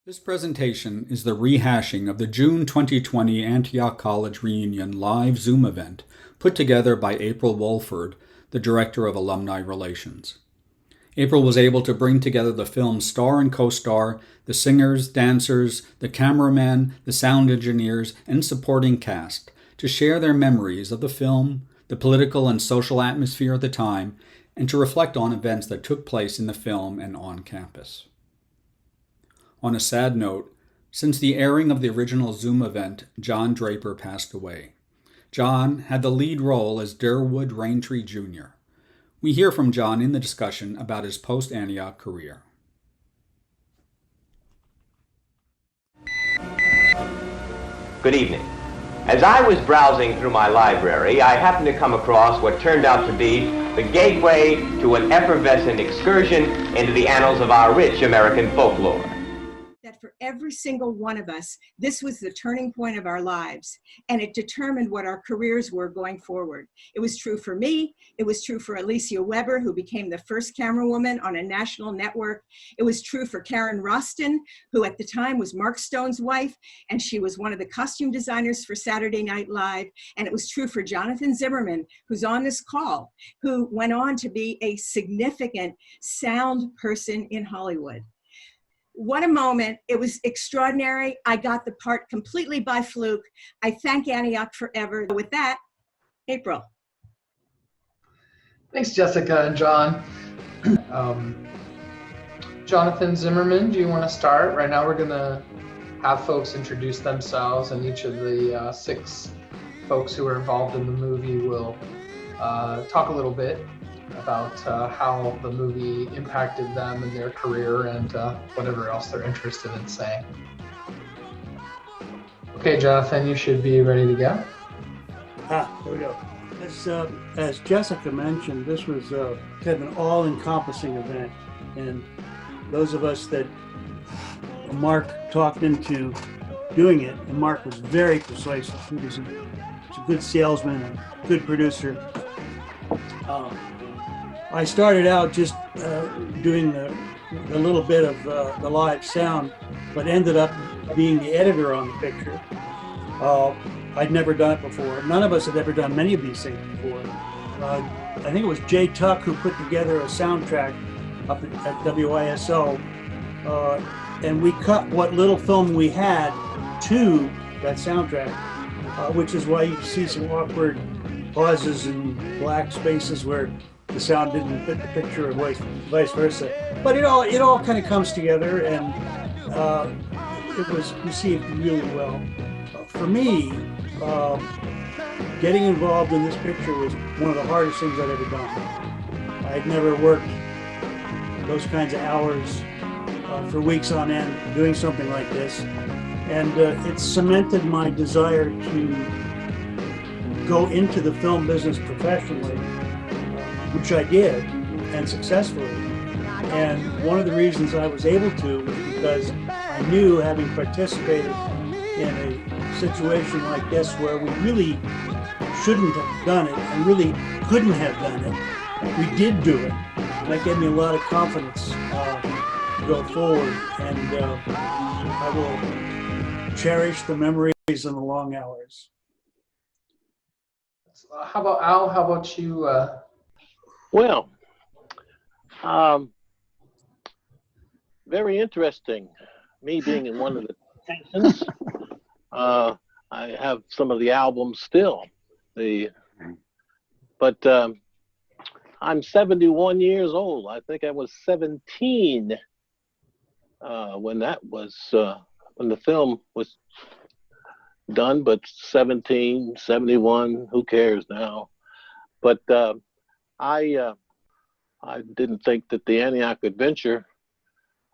This presentation is the rehashing of the June 2020 Antioch College Reunion live Zoom event put together by April Wolford, the Director of Alumni Relations. April was able to bring together the film's star and co-star, the singers, dancers, the cameraman, the sound engineers, and supporting cast to share their memories of the film, the political and social atmosphere at the time, and to reflect on events that took place in the film and on campus. On a sad note, since the airing of the original Zoom event, John Draper passed away. John had the lead role as Durwood Raintree Jr. We hear from John in the discussion about his post-Antioch career. Good evening. As I was browsing through my library, I happened to come across what turned out to be the gateway to an effervescent excursion into the annals of our rich American folklore. That for every single one of us, this was the turning point of our lives, and it determined what our careers were going forward. It was true for me. It was true for Alicia Weber, who became the first camerawoman on a national network. It was true for Karen Roston, who at the time was Mark Stone's wife, and she was one of the costume designers for Saturday Night Live. And it was true for Jonathan Zimmerman, who's on this call, who went on to be a significant sound person in Hollywood. What a moment. It was extraordinary. I got the part completely by fluke. I thank Antioch forever. With that, April. Thanks, Jessica and John. Jonathan Zimmerman, do you want to start? Right now we're going to have folks introduce themselves, and each of the 6 folks who are involved in the movie will talk a little bit about how the movie impacted them in their career and whatever else they're interested in saying. Okay, Jonathan, you should be ready to go. There we go. As Jessica mentioned, this was kind of an all-encompassing event, and those of us that Mark talked into doing it, and Mark was very persuasive. He was a good salesman, a good producer. I started out just doing a little bit of the live sound, but ended up being the editor on the picture. I'd never done it before. None of us had ever done many of these things before. I think it was Jay Tuck who put together a soundtrack up at WISO, and we cut what little film we had to that soundtrack, which is why you see some awkward pauses and black spaces where the sound didn't fit the picture, or vice versa. But it all kind of comes together, and it was received really well. For me, getting involved in this picture was one of the hardest things I'd ever done. I'd never worked those kinds of hours for weeks on end doing something like this, and it cemented my desire to go into the film business professionally, which I did, and successfully. And one of the reasons I was able to was because I knew, having participated in a situation like this where we really shouldn't have done it and really couldn't have done it, we did do it. And that gave me a lot of confidence to go forward, and I will cherish the memories and the long hours. How about Al? How about you? Well, very interesting. Me being in one of the stations, I have some of the albums still. But I'm 71 years old. I think I was 17 when the film was done. But 17, 71, who cares now? But I didn't think that the Antioch Adventure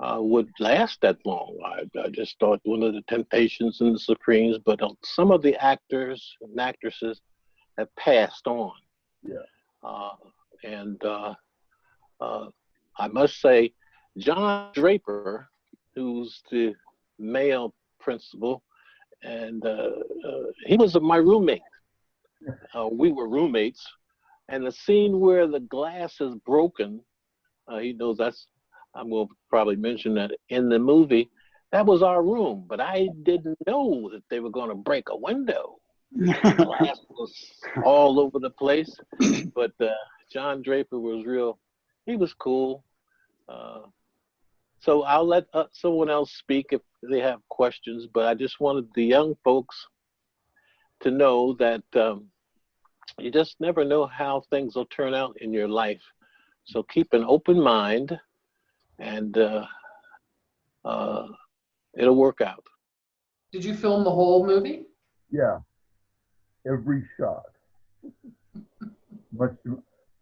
would last that long. I just thought one of the Temptations and the Supremes, but some of the actors and actresses have passed on. Yeah. And I must say, John Draper, who's the male principal, and he was my roommate. We were roommates. And the scene where the glass is broken, he knows I'm going to probably mention that in the movie, that was our room, but I didn't know that they were going to break a window. Glass was all over the place, but John Draper was he was cool. So I'll let someone else speak if they have questions, but I just wanted the young folks to know that you just never know how things will turn out in your life. So keep an open mind, and it'll work out. Did you film the whole movie? Yeah, every shot.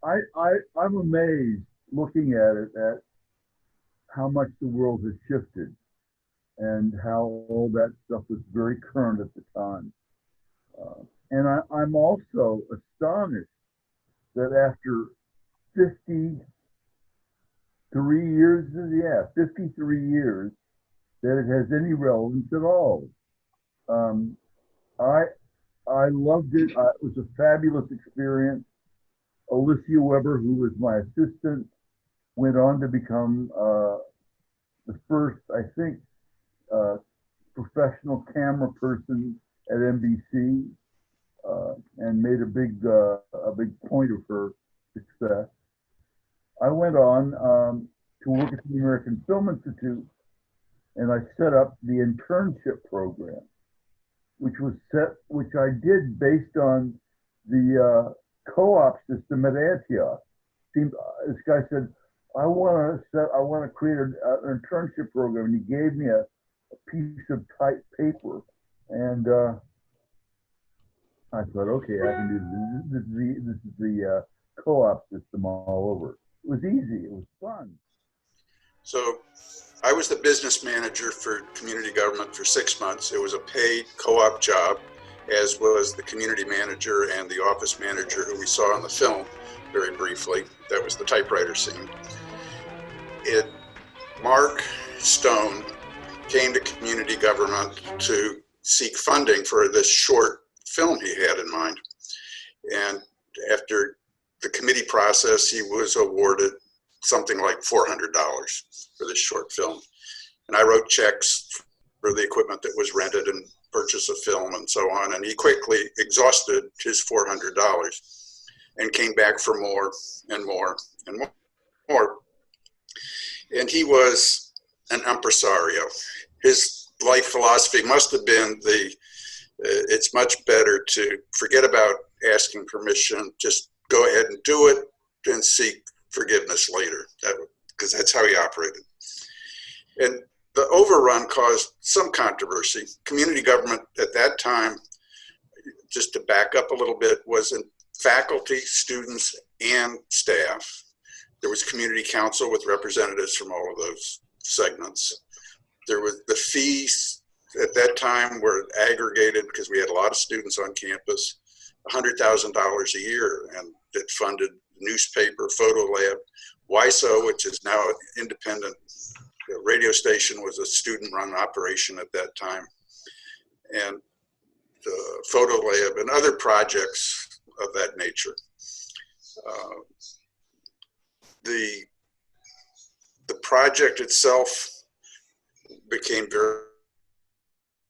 I'm amazed looking at it at how much the world has shifted and how all that stuff was very current at the time. And I'm also astonished that after 53 years, 53 years, that it has any relevance at all. I loved it. It was a fabulous experience. Alicia Weber, who was my assistant, went on to become the first, I think, professional camera person at NBC, and made a big point of her success. I went on to work at the American Film Institute, and I set up the internship program, which I did based on the co-op system at Antioch. This guy said, I want to create an internship program, and he gave me a piece of typed paper, and I thought, okay, I can do this. This is the co-op system all over. It was easy. It was fun. So I was the business manager for community government for 6 months. It was a paid co-op job, as was the community manager and the office manager who we saw in the film very briefly. That was the typewriter scene. Mark Stone came to community government to seek funding for this short film he had in mind. And after the committee process, he was awarded something like $400 for this short film. And I wrote checks for the equipment that was rented and purchase of film and so on. And he quickly exhausted his $400 and came back for more and more and more. And he was an impresario. His life philosophy must have been it's much better to forget about asking permission, just go ahead and do it and seek forgiveness later, because that's how he operated. And the overrun caused some controversy. Community government at that time, just to back up a little bit, was in faculty, students, and staff. There was community council with representatives from all of those segments. There was the fees at that time were aggregated because we had a lot of students on campus, $100,000 a year, and it funded newspaper, photo lab. WISO, which is now an independent radio station, was a student-run operation at that time, and the photo lab and other projects of that nature. The project itself became very,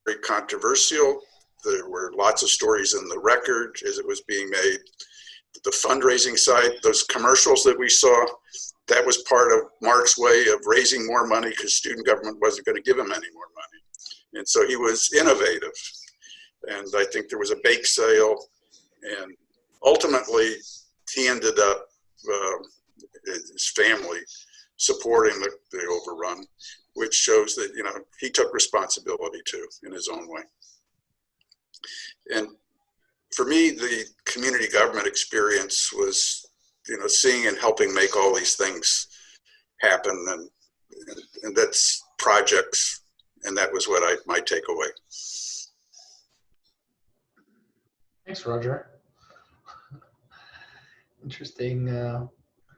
very controversial. There were lots of stories in the record as it was being made. The fundraising side, those commercials that we saw, that was part of Mark's way of raising more money because student government wasn't going to give him any more money. And so he was innovative. And I think there was a bake sale, and ultimately he ended up, his family, supporting the overrun, which shows that, you know, he took responsibility too in his own way. And for me, the community government experience was, you know, seeing and helping make all these things happen, and that's projects, and that was what my takeaway. Thanks, Roger.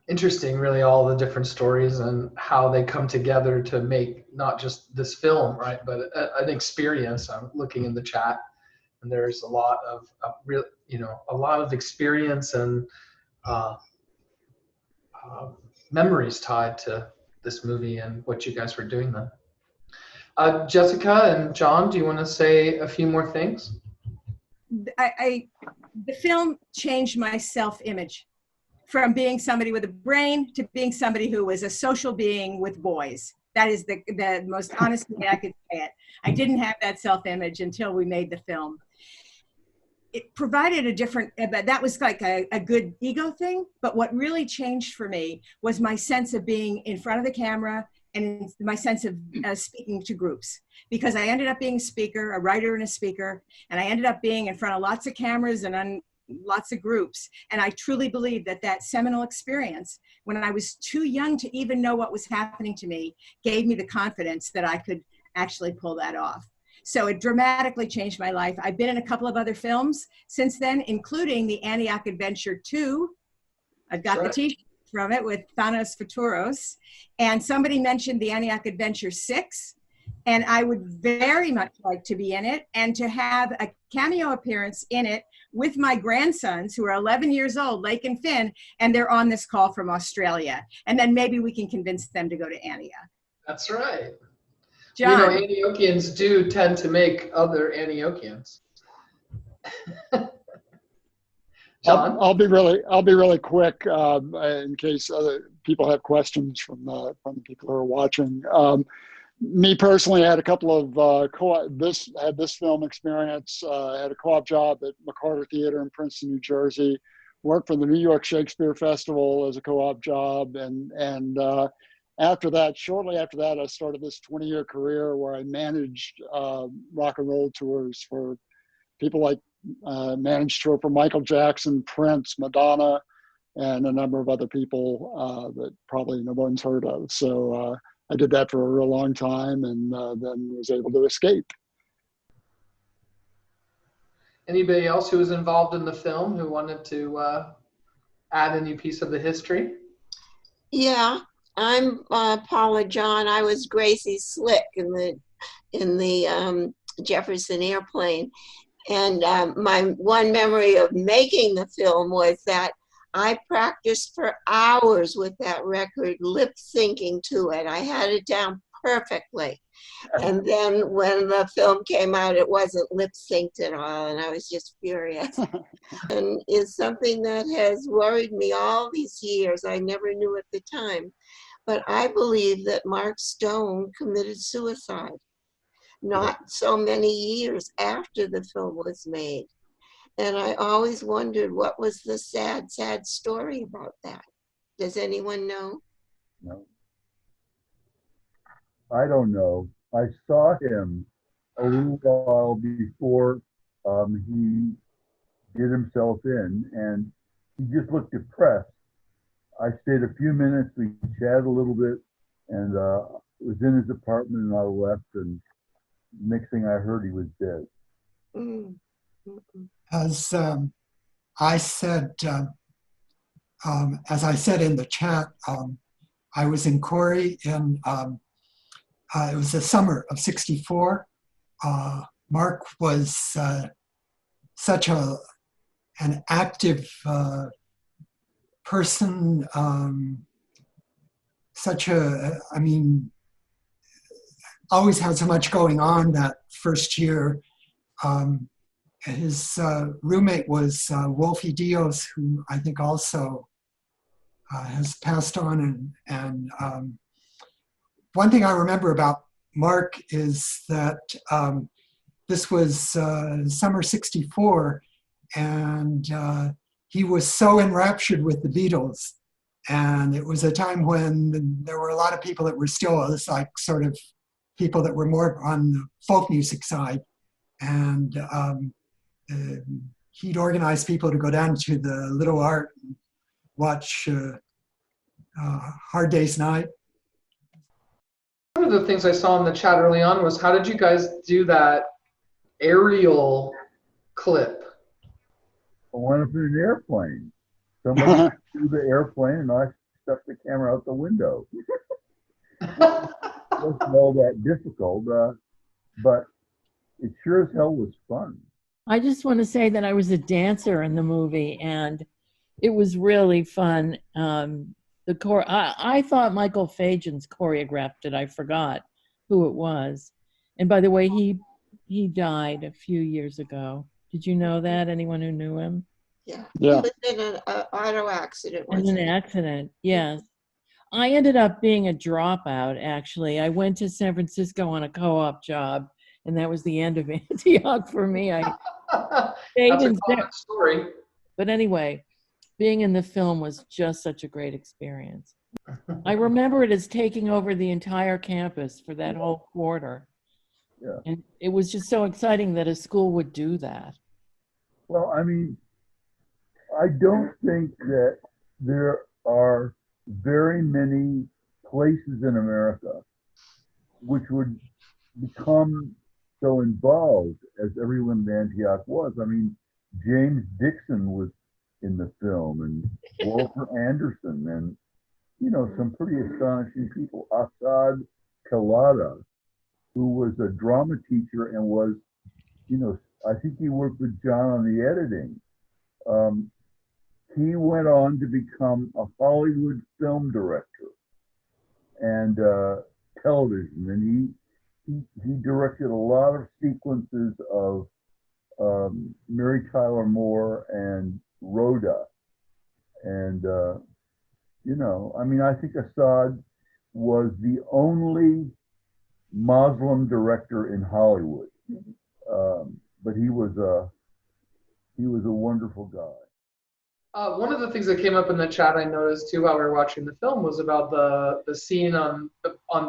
Interesting, really, all the different stories and how they come together to make not just this film, right, but an experience. I'm looking in the chat, and there's a lot of real, you know, a lot of experience and memories tied to this movie and what you guys were doing then. Jessica and John, do you want to say a few more things? The film changed my self-image from being somebody with a brain to being somebody who was a social being with boys. That is the most honest way I could say it. I didn't have that self-image until we made the film. It provided a different, that was like a good ego thing. But what really changed for me was my sense of being in front of the camera and my sense of speaking to groups. Because I ended up being a speaker, a writer and a speaker, and I ended up being in front of lots of cameras and on lots of groups. And I truly believe that that seminal experience, when I was too young to even know what was happening to me, gave me the confidence that I could actually pull that off. So it dramatically changed my life. I've been in a couple of other films since then, including the Antioch Adventure 2. I've got the t-shirt from it with Thanos Futuros. And somebody mentioned the Antioch Adventure 6. And I would very much like to be in it and to have a cameo appearance in it with my grandsons who are 11 years old, Lake and Finn, and they're on this call from Australia. And then maybe we can convince them to go to Antioch. That's right. John. You know, Antiochians do tend to make other Antiochians. John? I'll be really quick in case other people have questions from the people who are watching. Me personally, I had a couple of this film experience. I had a co-op job at McCarter Theater in Princeton, New Jersey. Worked for the New York Shakespeare Festival as a co-op job, and shortly after that, I started this 20-year career where I managed rock and roll tours for people like managed tour for Michael Jackson, Prince, Madonna, and a number of other people that probably no one's heard of. So I did that for a real long time, and then was able to escape. Anybody else who was involved in the film who wanted to add any piece of the history? Yeah, I'm Paula John. I was Gracie Slick in the Jefferson airplane. And my one memory of making the film was that I practiced for hours with that record, lip syncing to it. I had it down perfectly. And then when the film came out, it wasn't lip synced at all, and I was just furious. And it's something that has worried me all these years. I never knew at the time. But I believe that Mark Stone committed suicide not so many years after the film was made. And I always wondered what was the sad, sad story about that. Does anyone know? No. I don't know. I saw him a little while before he did himself in, and he just looked depressed. I stayed a few minutes, we chatted a little bit, and was in his apartment, and I left, and next thing I heard, he was dead. As I said, as I said in the chat, I was in Corey in, it was the summer of '64. Mark was such an active person, always had so much going on that first year. His roommate was Wolfie Dios, who I think also has passed on. And one thing I remember about Mark is that this was summer '64, and he was so enraptured with the Beatles. And it was a time when there were a lot of people that were still like sort of people that were more on the folk music side. And he'd organize people to go down to the Little Art and watch Hard Day's Night. One of the things I saw in the chat early on was, how did you guys do that aerial clip? I went up in an airplane. Somebody threw the airplane, and I stuck the camera out the window. It wasn't all that difficult, but it sure as hell was fun. I just want to say that I was a dancer in the movie, and it was really fun. I thought Michael Fagens choreographed it. I forgot who it was. And by the way, he died a few years ago. Did you know that? Anyone who knew him? Yeah. He Yeah. was in an auto accident. In Wasn't an he? accident, yes. I ended up being a dropout, actually. I went to San Francisco on a co-op job, and that was the end of Antioch for me. I stayed That's a in San, common story. but anyway, being in the film was just such a great experience. I remember it as taking over the entire campus for that whole quarter. Yeah. And it was just so exciting that a school would do that. Well, I mean, I don't think that there are very many places in America which would become so involved as everyone in Antioch was. I mean, James Dixon was in the film, and Walter Anderson, and some pretty astonishing people. Assad Kalada, who was a drama teacher and was, I think he worked with John on the editing. He went on to become a Hollywood film director and television, and he directed a lot of sequences of Mary Tyler Moore and Rhoda, and I mean, I think Assad was the only Muslim director in Hollywood, but he was a wonderful guy. One of the things that came up in the chat I noticed too while we were watching the film was about the scene on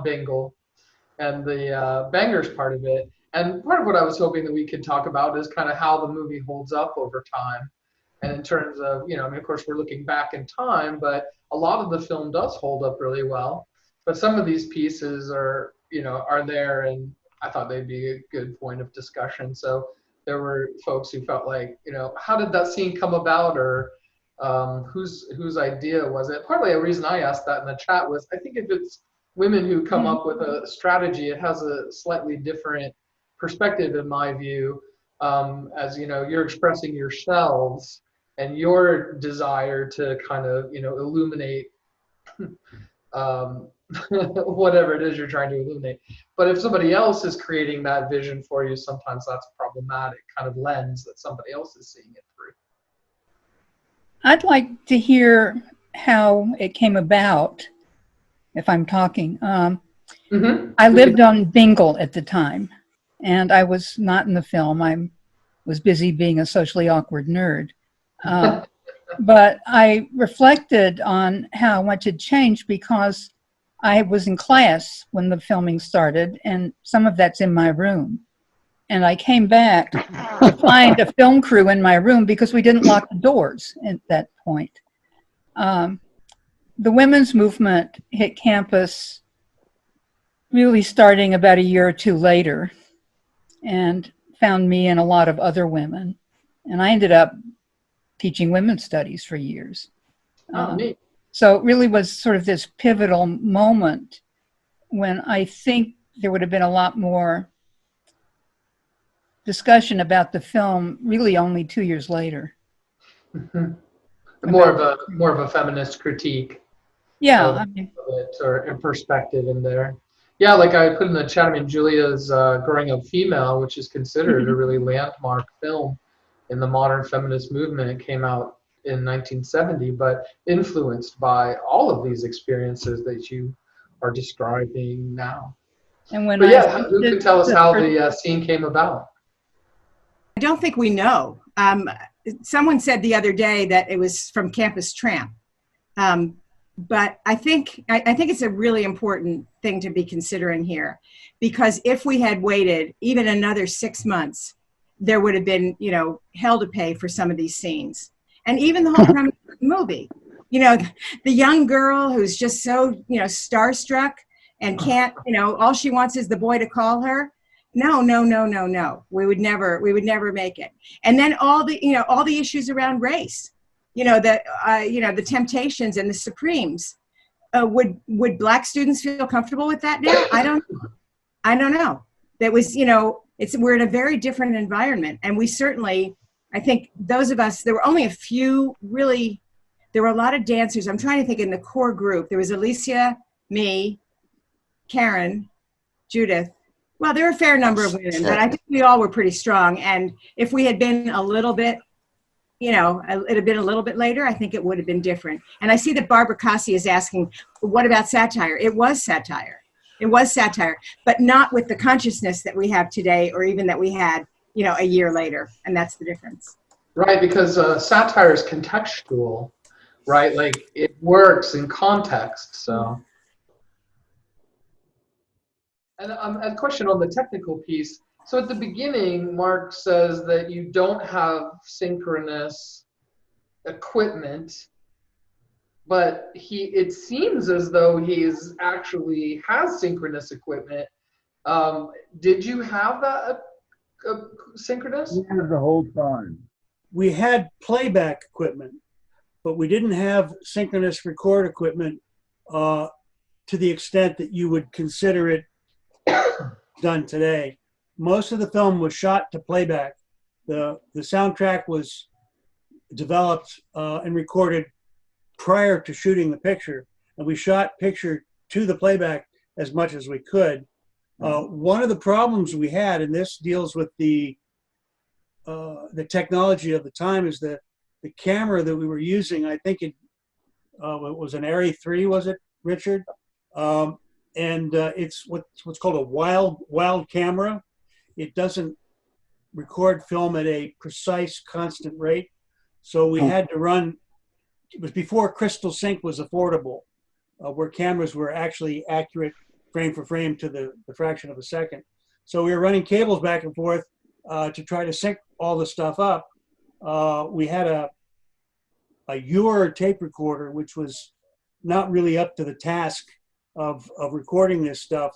Bengal and the bangers part of it. And part of what I was hoping that we could talk about is kind of how the movie holds up over time. And in terms of, I mean, of course, we're looking back in time, but a lot of the film does hold up really well. But some of these pieces are there, and I thought they'd be a good point of discussion. So there were folks who felt like, how did that scene come about, or whose idea was it? Partly a reason I asked that in the chat was I think if it's women who come up with a strategy, it has a slightly different perspective in my view. As you're expressing yourselves and your desire to kind of illuminate whatever it is you're trying to illuminate. But if somebody else is creating that vision for you, sometimes that's a problematic kind of lens that somebody else is seeing it through. I'd like to hear how it came about, if I'm talking. I lived on Bingle at the time, and I was not in the film. I was busy being a socially awkward nerd. But I reflected on how much had changed because I was in class when the filming started, and some of that's in my room. And I came back to find a film crew in my room because we didn't lock the doors at that point. The women's movement hit campus really starting about a year or two later and found me and a lot of other women. And I ended up teaching women's studies for years. Neat. So it really was sort of this pivotal moment when I think there would have been a lot more discussion about the film really only 2 years later. More of a feminist critique. Yeah, of it, or a perspective in there. Yeah, like I put in the chat, I mean, Julia's Growing Up Female, which is considered a really landmark film in the modern feminist movement. It came out in 1970, but influenced by all of these experiences that you are describing now. And when who can tell us how the scene came about? I don't think we know. Someone said the other day that it was from Campus Tramp. But I think it's a really important thing to be considering here, because if we had waited even another 6 months, there would have been, hell to pay for some of these scenes. And even the whole premise of the movie, the young girl who's just so, starstruck and can't, all she wants is the boy to call her. No. We would never make it. And then all the issues around race, the Temptations and the Supremes. Would Black students feel comfortable with that now? I don't know. That was, we're in a very different environment, and we certainly, I think those of us, there were only a few really, there were a lot of dancers. I'm trying to think in the core group. There was Alicia, me, Karen, Judith. Well, there are a fair number of women, but I think we all were pretty strong. And if we had been a little bit, it had been a little bit later, I think it would have been different. And I see that Barbara Cossi is asking, what about satire? It was satire. It was satire, but not with the consciousness that we have today, or even that we had, a year later. And that's the difference. Right, because satire is contextual, right? Like it works in context. So, and a question on the technical piece. So at the beginning, Mark says that you don't have synchronous equipment, but it seems as though he's actually has synchronous equipment. Did you have that synchronous? We had the whole time. We had playback equipment, but we didn't have synchronous record equipment to the extent that you would consider it done today. Most of the film was shot to playback. The soundtrack was developed and recorded prior to shooting the picture, and we shot picture to the playback as much as we could. One of the problems we had, and this deals with the technology of the time, is that the camera that we were using, I think it was an Arri 3, was it, Richard? And it's what's called a wild camera. It doesn't record film at a precise constant rate. So we had to run, it was before Crystal Sync was affordable, where cameras were actually accurate frame for frame to the fraction of a second. So we were running cables back and forth to try to sync all the stuff up. We had a Ewer tape recorder, which was not really up to the task of recording this stuff,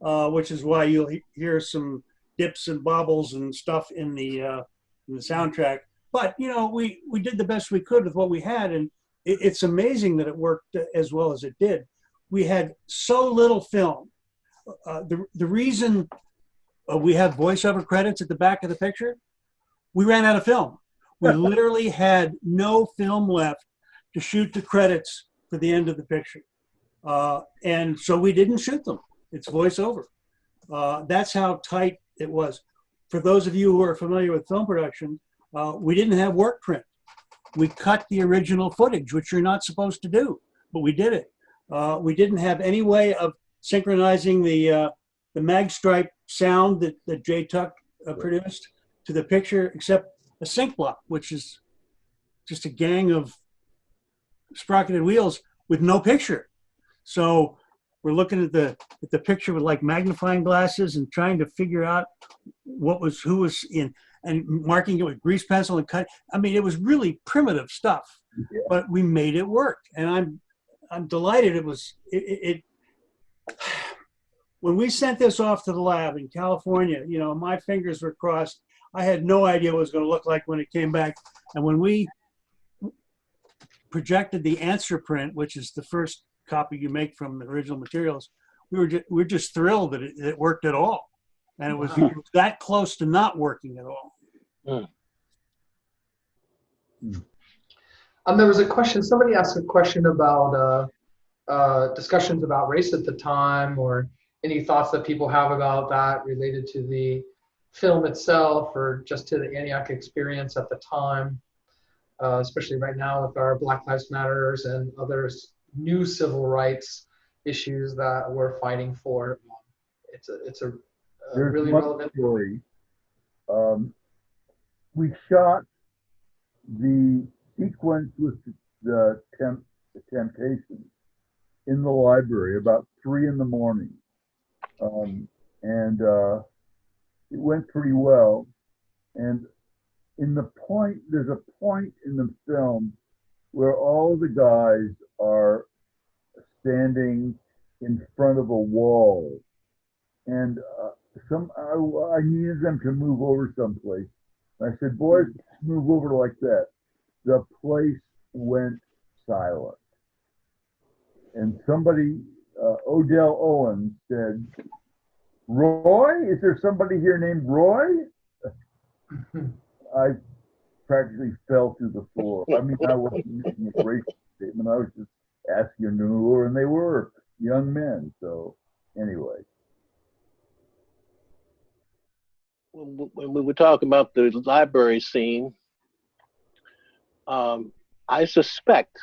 which is why you'll hear some dips and bobbles and stuff in the soundtrack. But we did the best we could with what we had, and it's amazing that it worked as well as it did. We had so little film. The reason we have voiceover credits at the back of the picture, we ran out of film. We literally had no film left to shoot the credits for the end of the picture. And so we didn't shoot them. It's voiceover. That's how tight it was. For those of you who are familiar with film production, we didn't have work print. We cut the original footage, which you're not supposed to do, but we did it. We didn't have any way of synchronizing the magstripe sound that Jay Tuck produced to the picture, except a sync block, which is just a gang of sprocketed wheels with no picture. So we're looking at the picture with like magnifying glasses and trying to figure out who was in, and marking it with grease pencil and cut. I mean, it was really primitive stuff, but we made it work, and I'm delighted. When we sent this off to the lab in California, my fingers were crossed. I had no idea what it was going to look like when it came back. And when we projected the answer print, which is the first copy you make from the original materials, we were just thrilled that it worked at all. And it was that close to not working at all. There was a question, somebody asked a question about discussions about race at the time, or any thoughts that people have about that related to the film itself or just to the Antioch experience at the time, especially right now with our Black Lives Matters and other new civil rights issues that we're fighting for. It's a really relevant story. We shot the sequence with the Temptations in the library about 3 a.m. And it went pretty well. And there's a point in the film where all the guys are standing in front of a wall, and I needed them to move over someplace. I said, boys, move over like that. The place went silent. And somebody, Odell Owens, said, Roy? Is there somebody here named Roy? I practically fell to the floor. I mean, I wasn't making a racial statement. I was just asking them to move over, and they were young men. So anyway. when we were talking about the library scene, I suspect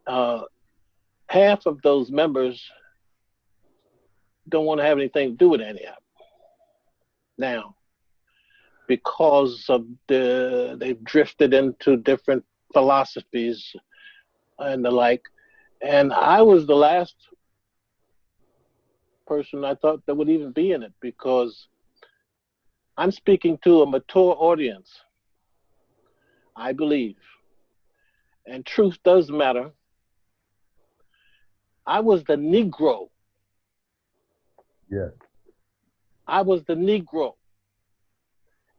half of those members don't want to have anything to do with Antioch now, because of they've drifted into different philosophies and the like. And I was the last person I thought that would even be in it, because I'm speaking to a mature audience, I believe. And truth does matter. I was the Negro. Yes. I was the Negro.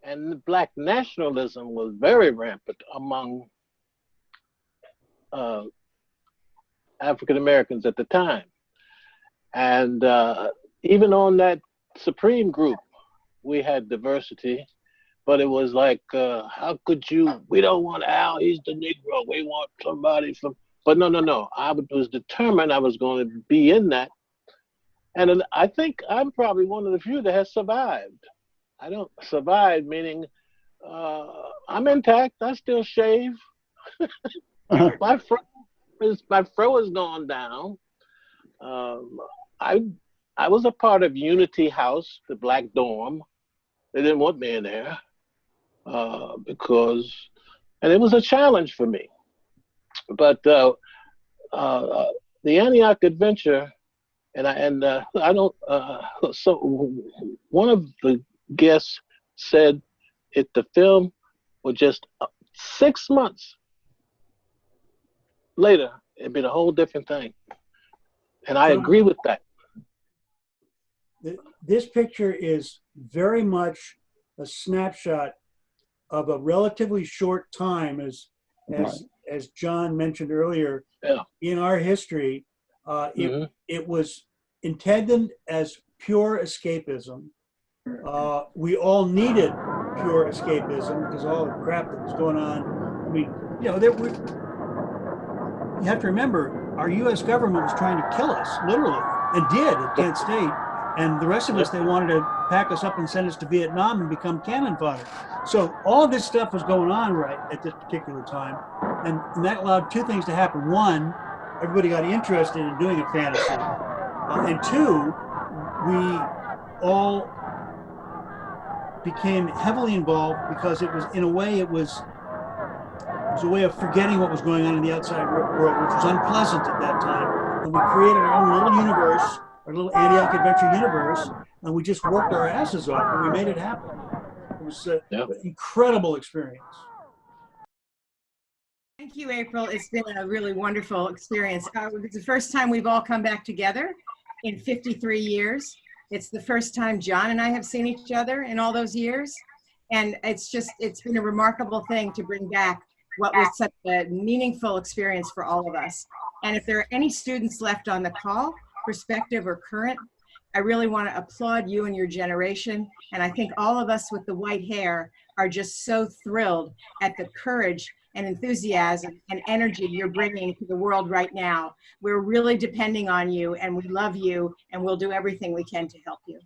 And Black nationalism was very rampant among African Americans at the time. And even on that Supreme group, we had diversity, but it was like, how could you, we don't want Al, he's the Negro, we want somebody from, but no. I was determined I was going to be in that. And I think I'm probably one of the few that has survived. I don't survive, meaning I'm intact, I still shave. My fro has gone down. I was a part of Unity House, the Black dorm. They didn't want me in there because, and it was a challenge for me. But the Antioch Adventure, I don't. So one of the guests said, if the film was just 6 months later, it'd been a whole different thing. And I agree with that. This picture is very much a snapshot of a relatively short time, as John mentioned earlier, in our history. It was intended as pure escapism. We all needed pure escapism because all the crap that was going on. I mean, you have to remember, our U.S. government was trying to kill us, literally, and did at Kent State. And the rest of us, they wanted to pack us up and send us to Vietnam and become cannon fodder. So all of this stuff was going on right at this particular time. And that allowed two things to happen. One, everybody got interested in doing a fantasy. And two, we all became heavily involved because it was, in a way, it was a way of forgetting what was going on in the outside world, which was unpleasant at that time. And we created our own little universe, our little Antioch Adventure universe, and we just worked our asses off and we made it happen. It was an incredible experience. Thank you, April. It's been a really wonderful experience. It's the first time we've all come back together in 53 years. It's the first time John and I have seen each other in all those years. And it's been a remarkable thing to bring back what was such a meaningful experience for all of us. And if there are any students left on the call, prospective or current, I really want to applaud you and your generation. And I think all of us with the white hair are just so thrilled at the courage and enthusiasm and energy you're bringing to the world right now. We're really depending on you, and we love you, and we'll do everything we can to help you.